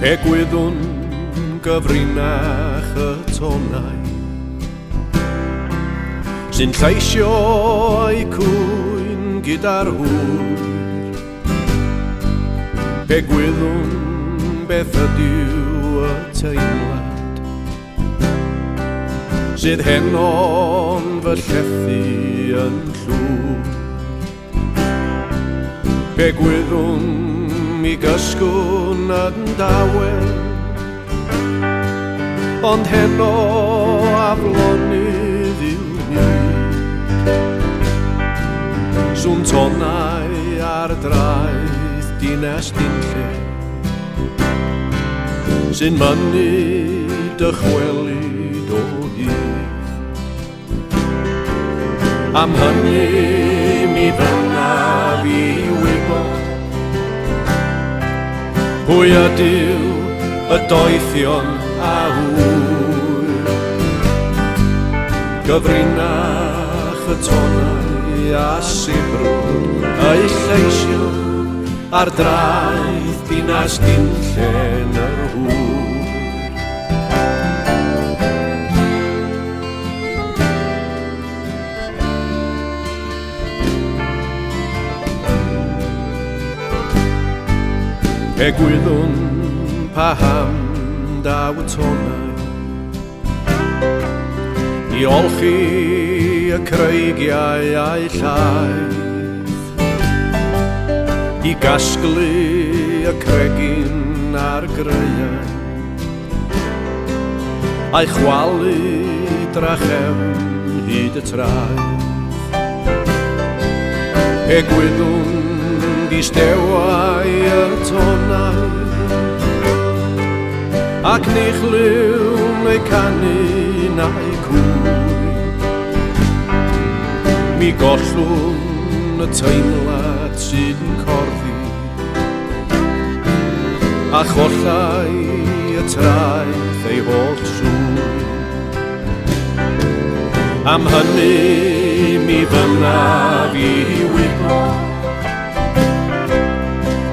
Egwyddwn gyfrinach y tonau sy'n lleisio ei cwyn gyda'r hwyr. Egwyddwn beth ydyw y teimlad sydd henon fy llethu yn llwyr. Egwyddwn mi gysgwn yn dawel, ond heno aflonydd i'w nid. Swn tonau ar draeth dines dinlle sy'n mynnu dychwelyd o hyd. Am hynny mi fynaf i wybod pwy ydyw y doethion a hwyr. Gyfrinach y tonau a sibrwd ei lleisio ar draeth dinas dinllen yr hwyr. Egwyddwn paham daw y tonau i olchi y creigiau a'i llaeth, i gasglu y cregyn a'r greiau, a'i chwalu drachefn hyd y traeth. Egwyddwn distewau y tonau ac nichliw neu canu neu cwyn. Mi gollwn y teimlad sydd yn corddi a chollai y traeth ei holl sŵn. Am hynny mi fynaf i wybod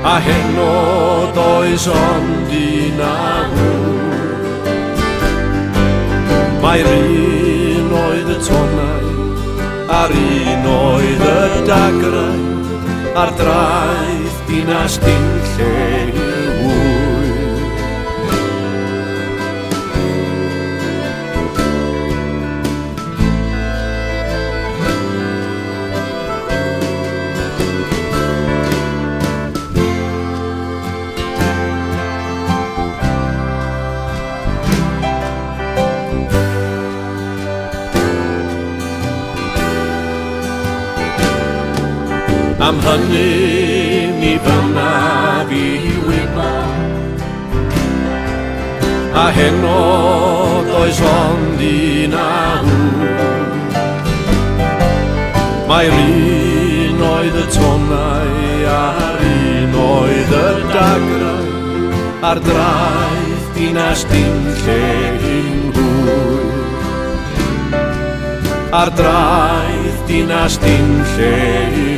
a heno does ond un a hwyr. Mae'r un oedd y tonau a'r un oedd y dagrau ar draeth dinas dinllen hwyr. Am hynny mi fynaf i wybod a heno does ond un a hwyr. Mae'r un oedd y tonau a'r un oedd y dagrau ar draeth dinas dinllen hwyr. Ar draeth dinas dinllen